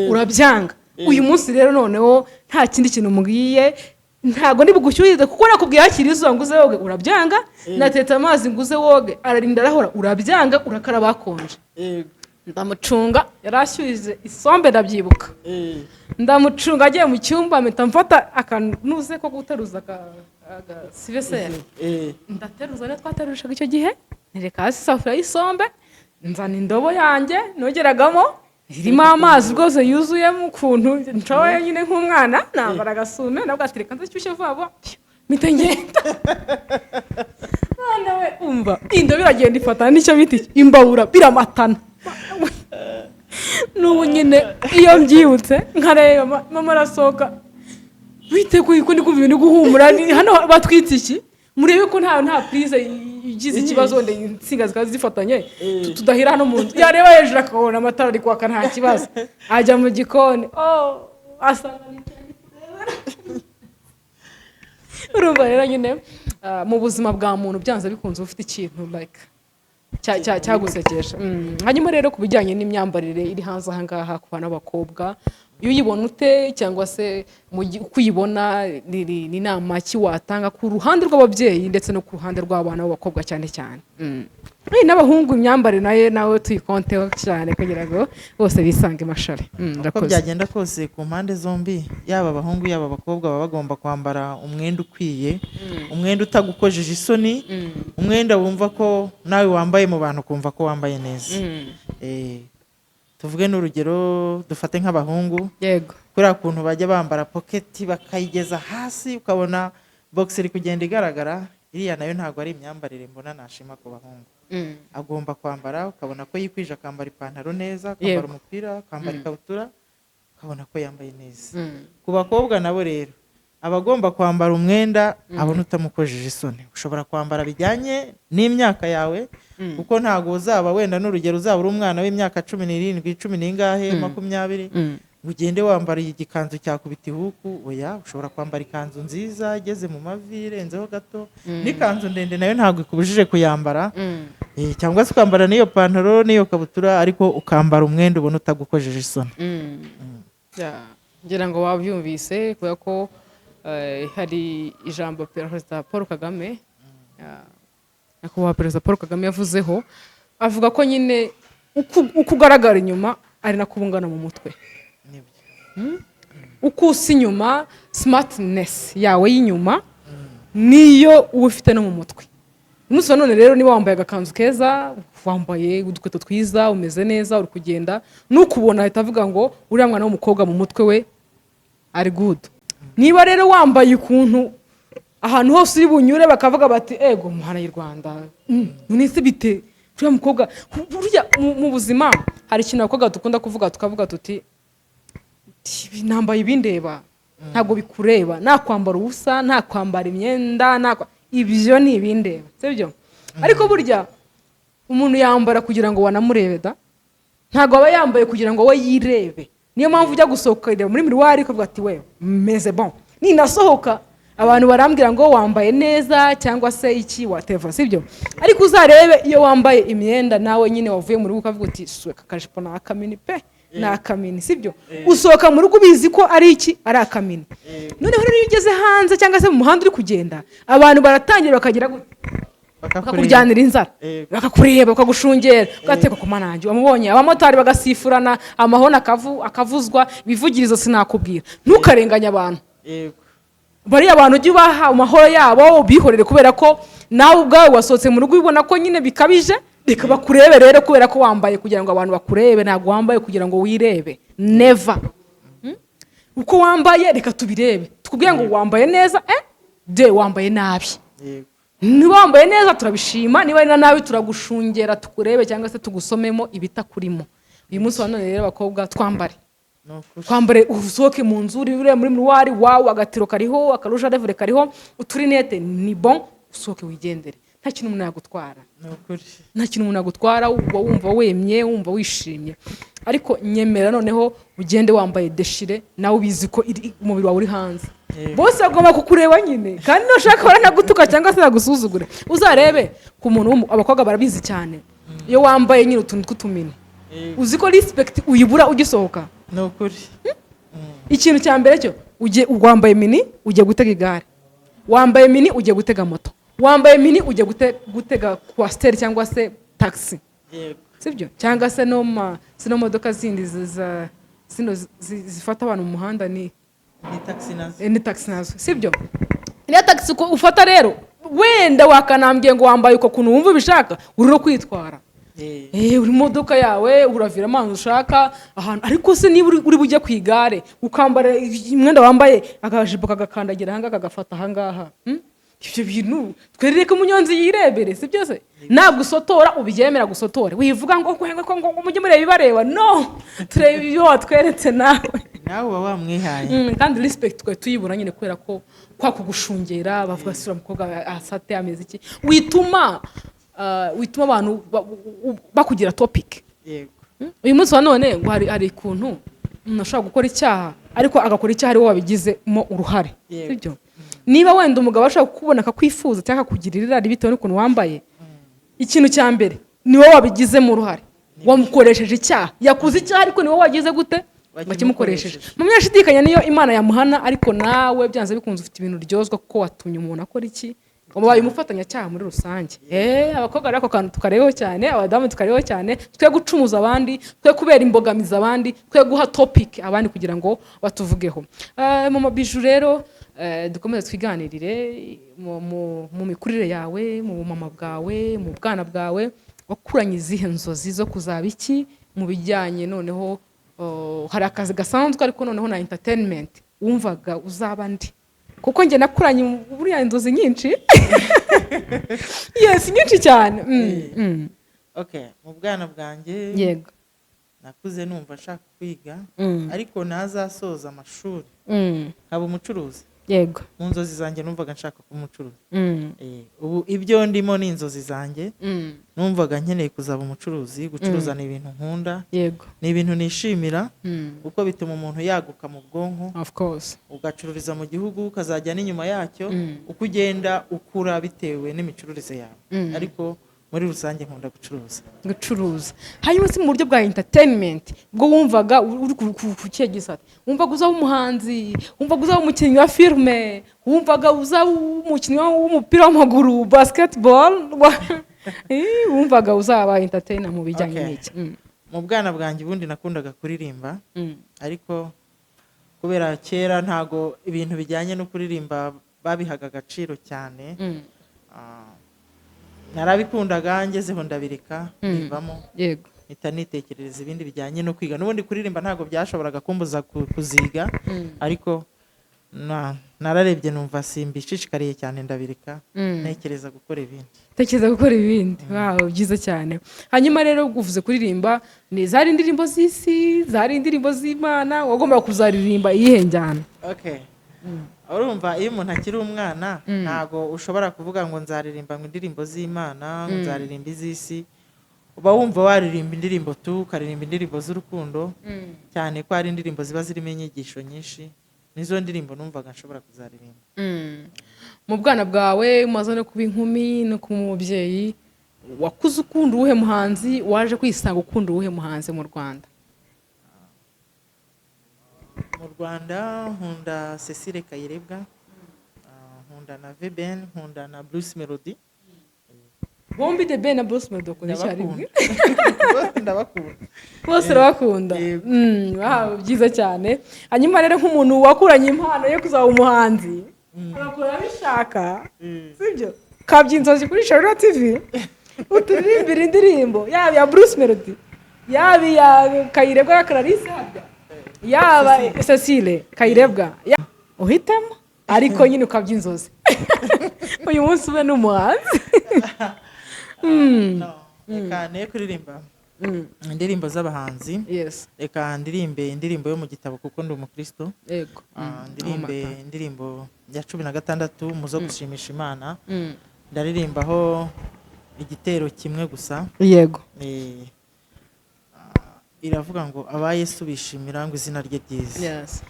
urabyanga. Uyu munsi rero noneho nta kindi kintu mugiye, ntago ndibugushyuhize kuko nakubwiye hakiri izuba nguze woge urabyanga. Natetse amazi nguze woge ararinda arahora urabyanga, urakaraba akonje. Ndamucunga yarashyuhize isombe ndabyibuka. Ndamucunga agiye mu cyumba mpita mfata akanuze ko guteruza sivesera. Ndateruza ne twaterushaga icyo gihe, nereka hasi safuriya y'isombe, nzana indobo yanjye nogeragamo irimo amazi rwose yuzuyemo ukuntu nshoboye nyine nk'umwana, nambara agasume nabwo atereka nzashyushye vuba vuba mpita ngenda. Nawe umva indobo iragenda ifatana n'icyo biti imbabura biramatana. N'ubu nyine iyo mbyibutse nkareba mama arasohoka biteguye ko ndi kumva ibintu guhumura, hano batwitse iki murebe ko nta prise igize ikibazo wenda insinga zikaza zifatanye tudahira hano mu nzu yareba hejuru akabona amatara ari kwaka nta kibazo ajya mu gikoni asanga urumva rero nyine mu buzima bwa muntu byanze bikunze ufite ikintu like cyagusekeje. Hanyuma rero ku bijyanye n'imyambarire iri hanze aha ngaha ku bana b'abakobwa iyo uyibona ute cyangwa se uko uyibona ni inama ki watanga ku ruhande rw'ababyeyi ndetse no ku ruhande rw'abana b'abakobwa cyane cyane n'abahungu imyambarire nawe tuyikonteho cyane kugira ngo bose bisange mashari. uko byagenda kose ku mpande zombi yaba abahungu yaba abakobwa baba bagomba kwambara umwenda ukwiye, umwenda utagukojeje isoni, umwenda wumva ko nawe wambaye mu bantu kumva ko wambaye neza. Tuvuge n'urugero dufate nk'abahungu, yego kuriya kuntu bajya bambara pocket bakayigeza hasi ukabona box iri kugenda igaragara, iriya nayo ntabwo ari imyambarire mbona nashima ku bahungu. Agomba kwambara ukabona ko yikwije, akambara ipantaro neza, akambara umupira, akambara ikabutura, ukabona ko yambaye neza. Ku bakobwa nabo rero abagomba kwambara umwenda abona utamukojeje isoni. Ushobora kwambara bijyanye n'imyaka yawe kuko ntago uzaba wenda n'urugero uzaba uri umwana w'imyaka 17, 10 n'ingahe 20 ugende wambara igikanzu cyakubita ihuku. Oya, ushobora kwambara ikanzu nziza igeze mu mavi irenzeho gato, n'ikanzu ndende nayo ntago ikubujije kuyambara, cyangwa se ukambara n'iyo pantaro n'iyo kabutura ariko ukambara umwenda ubona utagukojeje isoni. ngira ngo wabyumvise kubera ko hari ijambo Perezida Paul Kagame nyakubahwa Perezida Paul Kagame yavuzeho, avuga ko nyine uko ugaragara inyuma ari nako ubungana mu mutwe. Uko usa inyuma, smartness yawe y'inyuma niyo uba ufite no mu mutwe. Umunsi wa none rero niba wambaye agakanzu keza, wambaye udukweto twiza, umeze neza, uri kugenda, nukubona ahita avuga ngo uriya mwana w'umukobwa mu mutwe we ari good. Niba rero wambaye ukuntu ahantu hose uri bunyure bakavuga bati ego muhana y'u Rwanda nunise bite uriya mukobwa. Burya mu buzima hari ikintu abakobwa dukunda kuvuga tukavuga tuti nambaye ibindeba ntabwo bikureba, nakwambara ubusa, nakwambara imyenda, ibyo ni ibindeba, sibyo? Ariko burya umuntu yambara kugira ngo wanamurebe da, ntabwo aba yambaye kugira ngo we yirebe. Niyo mpamvu ujya gusohoka muri miruwari ukavuga ati we meze bon, ninasohoka abantu barambwira ngo wambaye neza cyangwa se iki whatever, sibyo? Ariko uzarebe iyo wambaye imyenda nawe nyine wavuye mu rugo ukavuga uti suwe kakajipo na akamini pe na akamini, sibyo? Usohoka mu rugo ubizi ko ari iki, ari akamini. Noneho rero iyo ugeze hanze cyangwa se mu muhanda uri kugenda, abantu baratangira bakagira bakakujyanira inzara, bakakureba, bakagushungera, ugateka ku manange wamubonye. Abamotari bagasifurana, amahona akavuzwa, ibivugirizo sinakubwira. Ntukarenganya abantu. Bari abantu ujye ubaha amahoro yabo ubihorere, kubera ko nawe ubwawe wasohotse mu rugo ubona ko nyine bikabije, reka bakurebe rero kubera ko wambaye kugira ngo abantu bakurebe, ntabwo wambaye kugira ngo wirebe. Never. Uko wambaye reka tubirebe, tukubwira ngo wambaye neza de wambaye nabi. Niba wambaye neza turabishima, niba ari nabi turagushungera tukurebe cyangwa se tugusomemo ibitakurimo. Uyu munsi wa none rero abakobwa twambare usohoke mu nzu uri muri miruwari wawe, agatiro kariho, akarusha revure kariho, uturinete ni bon, usohoke wigendere. Nta kintu umuntu yagutwara, nta kintu umuntu yagutwara, uba wumva wemye, wumva wishimye. Ariko nyemera noneho ugende wambaye deshire, nawe ubizi ko umubiri wawe uri hanze. Bose bagomba kukureba nyine, kandi nushaka baranagutuka cyangwa se bagusuzugure. Uzarebe ku muntu abakobwa barabizi cyane, iyo wambaye nyine utuntu tw'utumini uzi ko respect uyibura ugisohoka. Nukuri. Ikintu cya mbere cyo wambaye mini ugiye gutega igare, wambaye mini ugiye gutega moto, wambaye mini ugiye gutega coaster cyangwa se taxi, sibyo? Cyangwa se no modoka zindi zifata abantu mu muhanda ni taxi nazo, sibyo? Ni taxi ko ufata rero wenda wakanambye ngo wambaye uko kuntu wumva bishaka uri no kwitwara. Uri modoka yawe uravira amazi ushaka ahantu, ariko se niba uri bujye ku igare ukambara imwenda wambaye akajipo kagakandagira hanga kagafata hangaha, ibyo bintu twereke umunyonzi yirebere, sibyo se? Nagusotora ubigemera gusotore, wivuga ngo mujye mureba bibareba, no turebe ibyo watweretse nawe. nawe uba wamwihaye. kandi respect twari tuyibura nyine kubera ko kwa kugushungera bavuga sura umukobwa asate ameze iki wituma abantu bakugira topic. Yego. Uyu munsi wa none ngo hari ikuntu umuntu ashobora gukora icyaha ariko agakora icyaha ari wowe wabigizemo uruhare, sibyo? Niba wenda umugabo ashobora kukubona akakwifuza cyangwa akakugirira irari bitewe n'ukuntu wambaye, ikintu cya mbere ni wowe wabigizemo uruhare, wamukoresheje icyaha, yakuze icyaha ariko ni wowe wagize gute bakimukoresheje. Mu myashidikanya niyo Imana yamuhana, ariko nawe byanze bikunze ufite ibintu ryozwa kuko watumye umuntu akora iki, ubaye umufatanyacyaha muri rusange. Abakobwa rero ako kantu tukareho cyane, abadamu tukareho cyane, twe gucumuza abandi, twe kubera imbogamiza abandi, twe guha topic abandi kugira ngo batuvugeho. Mama Bijou rero dukomeze twiganirire mu mikurire yawe, mu bumama bwawe, mu bwana bwawe, wakuranye izihe nzozi zo kuzaba iki mu bijyanye noneho hari akazi gasanzwe ariko noneho na entertainment wumvaga uzaba ndi? Kuko njye nakuranye buriya inzozi nyinshi. Yes, nyinshi cyane. Okay, mu bwana bwanjye yego nakuze numva nshaka kwiga ariko nazasoza amashuri nkaba umucuruzi. Yego. Mu nzozi zanjye numvaga nshaka kuba umucuruzi. Ubu ibyo ndimo ni inzozi zanjye. Numvaga nkeneye kuzaba umucuruzi, gucuruza ni ibintu nkunda. Yego. Ni ibintu nishimira kuko bituma umuntu yaguka mu bwonko. Of course. Ugacururiza mu gihugu ukazajya n'inyuma yacyo uko ugenda ukura bitewe n'imicururize yawe. Ariko muri rusange nkunda gucuruza. Hanyuma si mu buryo bwa entertainment bwo wumvaga uri kukigisata, wumvaga uzaba umuhanzi, wumvaga uzaba umukinnyi wa filme, wumvaga uzaba umukinnyi w'umupira w'amaguru basketball, wumvaga uzaba entertainer mu bijyanye n'iki? Mu bwana bwanjye ubundi nakundaga kuririmba, ariko kubera kera ntago ibintu bijyanye no kuririmba babihaga agaciro cyane. Narabikundaga ngezeho ndabireka bivamo. Yego. Mpita nitekerereza ibindi bijyanye no kwiga. N'ubundi kuririmba ntabwo byashoboraga kumbuza kuziga, ariko nararebye numva simbishishikariye cyane ndabireka, ntekereza gukora ibindi. Wow, byiza cyane. Hanyuma rero uvuze kuririmba, ni zari indirimbo z'isi, zari indirimbo z'Imana, wagomba kuzaririmba iyihe njyana? Okay. Urumva iyo umuntu akiri umwana ntago ushobora kuvuga ngo nzaririmba ngo indirimbo z'Imana, ngo nzaririmba iz'isi. Uba wumva waririmba indirimbo ukaririmba indirimbo z'urukundo, cyane ko hari indirimbo ziba zirimo inyigisho nyinshi. Nizo ndirimbo numvaga nshobora kuzaririmba. Mu bwana bwawe umaze no kuba inkumi no kuba umubyeyi, wakuze ukunda uwuhe muhanzi, waje kwisanga ukunda uwuhe muhanzi mu Rwanda? Mu Rwanda nkunda Cecile Kayirebwa, nkunda na VBN, nkunda na Bruce Melody. Bombi The Ben na Bruce Melody ukunda cyari mwe? Ndabakunda. Bose urabakunda. Wow, byiza cyane. Hanyuma rero nk'umuntu wakuranye impano yo kuzaba umuhanzi, urakora bishaka, sibyo? Kabyinzozi kuri Sharona TV. Uturirimbira indirimbo yaba ya Bruce Melody, yaba ya Kayirebwa ya Clarisse Habya, yaba Cecile Kayirebwa, uhitamo ariko nyine ukabyinzozi. Uyu munsi ube n'umuhanzi. Reka ne kuririmba indirimbo z'abahanzi. Yes. Reka ndirimbe indirimbo yo mu gitabo kuko ndi umukristo. Yego. Ndirimbe indirimbo ya 16 muzo gushimisha Imana. Ndaririmbaho igitero kimwe gusa. Yego. Iravuga ngo aba Yesu bishimira ngo izina rye ryiza. Yes.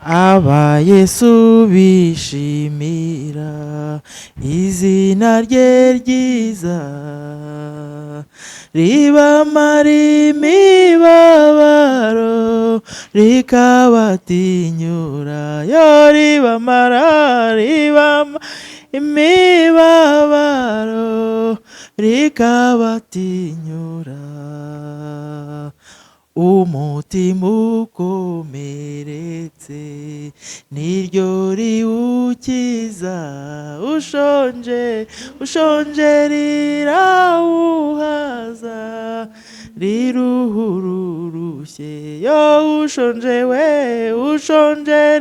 Aba Yesu bishimira izina rye ryiza, ribamara imibabaro rikabatinyura, yo ribamara imibabaro rikabatinyura, umutima ukomeretse niryo riwukiza, ushonje rirawuhaza, riruhururushye, yo ushonje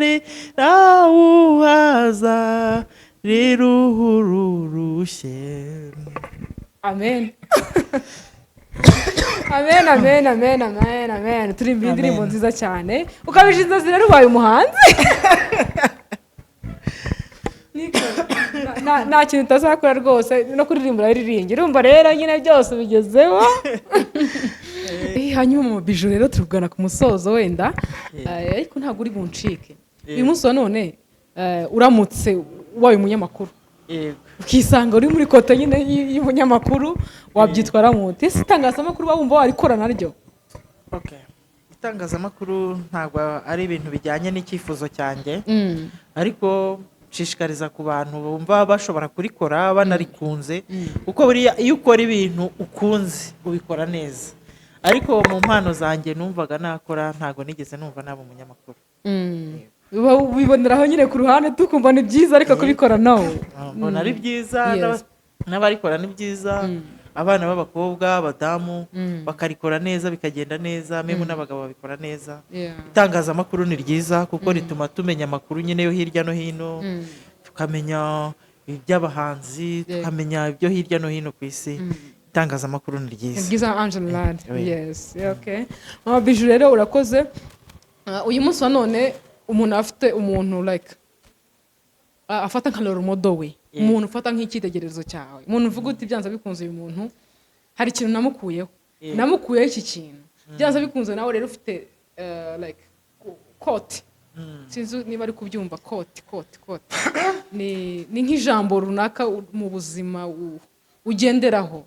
rirawuhaza, riruhururushye. Amen. amen amen amen amen amen turirimba indirimbo nziza cyane ukabije inzozi rero ubaye umuhanzi nta kintu utazakora rwose no kuririmba uraririmba urumva rero nyine byose bigezeho. Hanyuma mu biju rero turugana ku musozo wenda ariko ntabwo uri buncike uyu munsi wa none uramutse ubaye umunyamakuru ukisanga uri muri kote nyine y'umunyamakuru wabyitwaramo ute? Ese itangazamakuru wumva warikora naryo? Itangazamakuru ntabwo ari ibintu bijyanye n'icyifuzo cyanjye, ariko nshishikariza ku bantu bumva bashobora kurikora banarikunze, kuko buriya iyo ukora ibintu ukunze ubikora neza. Ariko mu mpano zanjye numvaga nakora ntabwo nigeze numva naba umunyamakuru. Ubiboneraho nyine ku ruhande tukumva ni byiza ariko kubikora nawe mbona ari byiza, n'abarikora ni byiza, abana b'abakobwa abadamu bakarikora neza bikagenda neza, memu n'abagabo babikora neza. Itangazamakuru ni ryiza kuko rituma tumenya amakuru nyine yo hirya no hino, tukamenya iby'abahanzi, tukamenya ibyo hirya no hino ku isi. Itangazamakuru ni ryiza. Byiza Angela. Yes, okay. Mama Bijou rero urakoze. Uyu munsi wa none umuntu afite umuntu like afata nka role model we, umuntu ufata nk'icyitegererezo cyawe, umuntu uvuga uti byanza bikunze uyu muntu hari ikintu namukuyeho iki kintu byanza bikunze, nawe rero ufite like quote, sinzi niba ari kubyumva, quote ni nk'ijambo runaka mu buzima ugenderaho.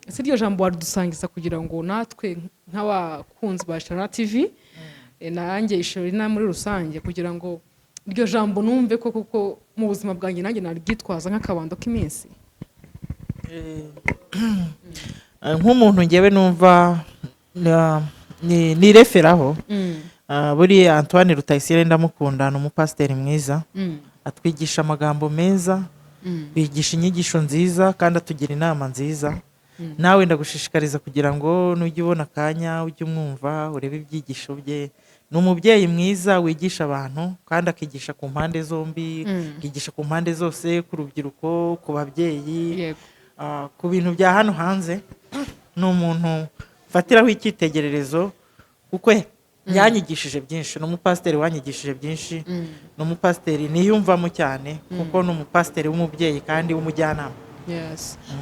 Ese iryo jambo wadusangiza kugira ngo natwe nk'abakunzi ba Sharona TV nanjye Sharona muri rusange, kugira ngo iryo jambo numve ko kuko mu buzima bwanjye nanjye naryitwaza nk'akabando k'iminsi? Nk'umuntu ngewe numva ni referaho, buri Antoine Rutayisire ndamukunda, ni umupasiteri mwiza, atwigisha amagambo meza, bigisha inyigisho nziza kandi atugira inama nziza. Nawe ndagushishikariza kugira ngo nujye ubona akanya ujye umwumva urebe ibyigisho bye. Ni umubyeyi mwiza wigisha abantu kandi akigisha ku mpande zombi, akigisha ku mpande zose, ku rubyiruko, ku babyeyi, ku bintu bya hano hanze. Ni umuntu mfatiraho icyitegererezo kuko yanyigishije byinshi, ni umupasiteri wanyigishije byinshi, ni umupasiteri niyumvamo cyane kuko ni umupasiteri w'umubyeyi kandi w'umujyanama.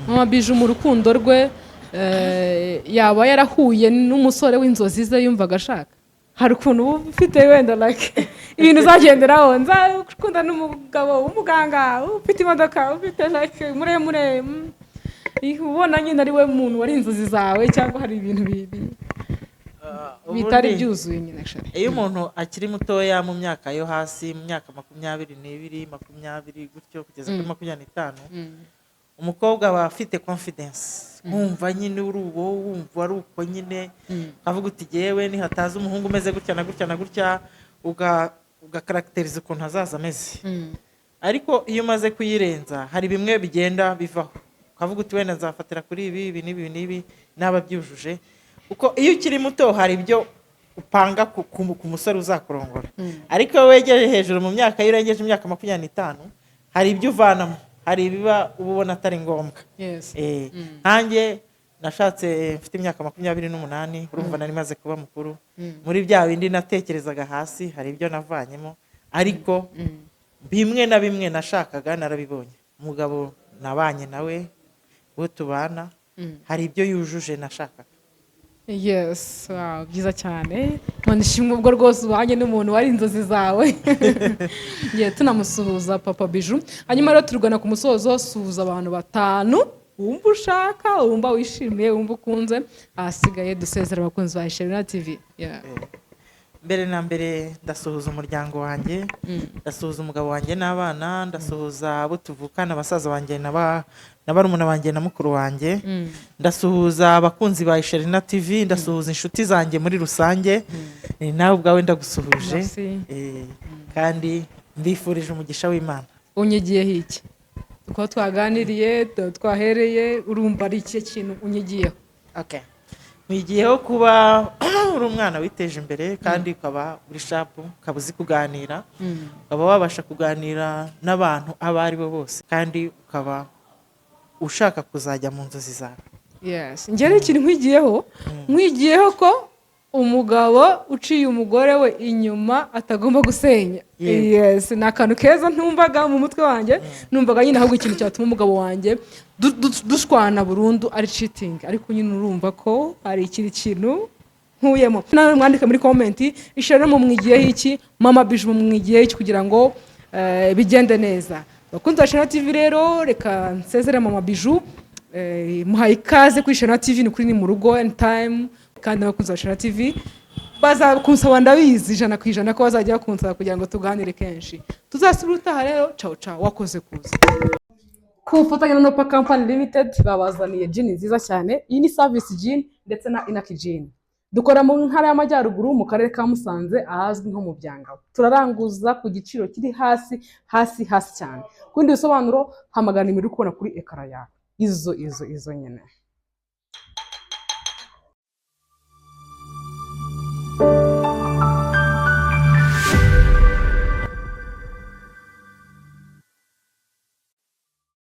Mama Bijou mu rukundo rwe yaba yarahuye n'umusore w'inzozi ze yumvaga ashaka? Hari ukuntu uba ufite wenda like ibintu uzagenderaho, nzakunda n'umugabo w'umuganga ufite imodoka, ufite like muremure, ubona nyine ari we muntu wari inzozi zawe, cyangwa hari ibintu bitari byuzuye nyine? Iyo umuntu akiri mutoya mu myaka yo hasi, mu myaka 22, 20 gutyo kugeza kuri 25, umukobwa aba afite confidence, wumva nyine uri uwo, wumva ari uko nyine, avuga uti yewe nihataza umuhungu umeze gutya na gutya na gutya, ugakarakteriza ukuntu hazaza ameze. Ariko iyo umaze kuyirenza hari bimwe bigenda bivaho, ukavuga uti wenda nzafatira kuri ibi n'ibi n'aba byujuje. Kuko iyo ukiri muto hari ibyo upanga ku musore uzakurongora, ariko wegeje hejuru mu myaka, iyo urengeje imyaka 25 hari ibyo uvanamo, hari ibiba ubona atari ngombwa. Nanjye nashatse mfite imyaka 28, urumva nari maze kuba mukuru. Muri bya bindi natekerezaga hasi hari ibyo navanyemo, ariko bimwe na bimwe nashakaga narabibonye. Umugabo nabanye nawe uwo tubana hari ibyo yujuje nashakaga. Yes, byiza cyane. Nishimwe ubwo rwose ubanye n'umuntu wari inzozi zawe. Tunamusuhuza Papa Bijou. Hanyuma rero turugana ku musozo, suhuza abantu 5 wumva ushaka, wumva wishimiye, wumva ukunze, ahasigaye dusezera abakunzi ba Sharona TV. Mbere na mbere ndasuhuza umuryango wanjye, ndasuhuza umugabo wanjye n'abana, ndasuhuza abo tuvukana, abasaza banjye na barumuna banjye na mukuru wanjye, ndasuhuza abakunzi ba Sharona TV, ndasuhuza inshuti zanjye muri rusange, nawe ubwawe ndagusuhuje, kandi mbifurije umugisha w'Imana. Unyigiye iki? Uko twaganiriye, twahereye, urumva ari iki kintu unyigiyeho? Mwigiyeho kuba uri umwana witeje imbere kandi ukaba uri shapu, ukaba uzi kuganira, ukaba wabasha kuganira n'abantu abo ari bo bose, kandi ukaba ushaka kuzajya mu nzozi zawe. yes njye rero ikintu nkwigiyeho ko umugabo uciye umugore we inyuma atagomba gusenya. Yes, ni akantu keza ntumvaga mu mutwe wanjye, numvaga nyine ahubwo ikintu cyatuma umugabo wanjye dushwana burundu ari cheating, ariko nyine urumva ko hari ikindi kintu nkuyemo. Nawe mwandike muri comment ishero mu mwigiyeho iki, mama Bijou mu mwigiyeho iki kugira ngo bigende neza. Bakunzi ba Channel TV rero reka nsezere mama Bijou, muhaye ikaze kuri Channel TV, ni kuri ni mu rugo anytime, kandi abakunzi ba Channel TV bazakunsaba ndabizi 100% ko bazajya kunsaba kugira ngo tuganire kenshi. Tuzasubira utaha rero, ciao ciao, wakoze kuza. Ku bufatanye na Nopa Company Limited babazaniye gin nziza cyane. Iyi ni service gin ndetse na Inaki gin. Dukora mu ntara y'Amajyaruguru mu karere ka Musanze ahazwi nko mu Byangabo. Turaranguza ku giciro kiri hasi cyane. Kundi bisobanuro hamagana imiri kubona kuri ekara yawe. Izo nyene.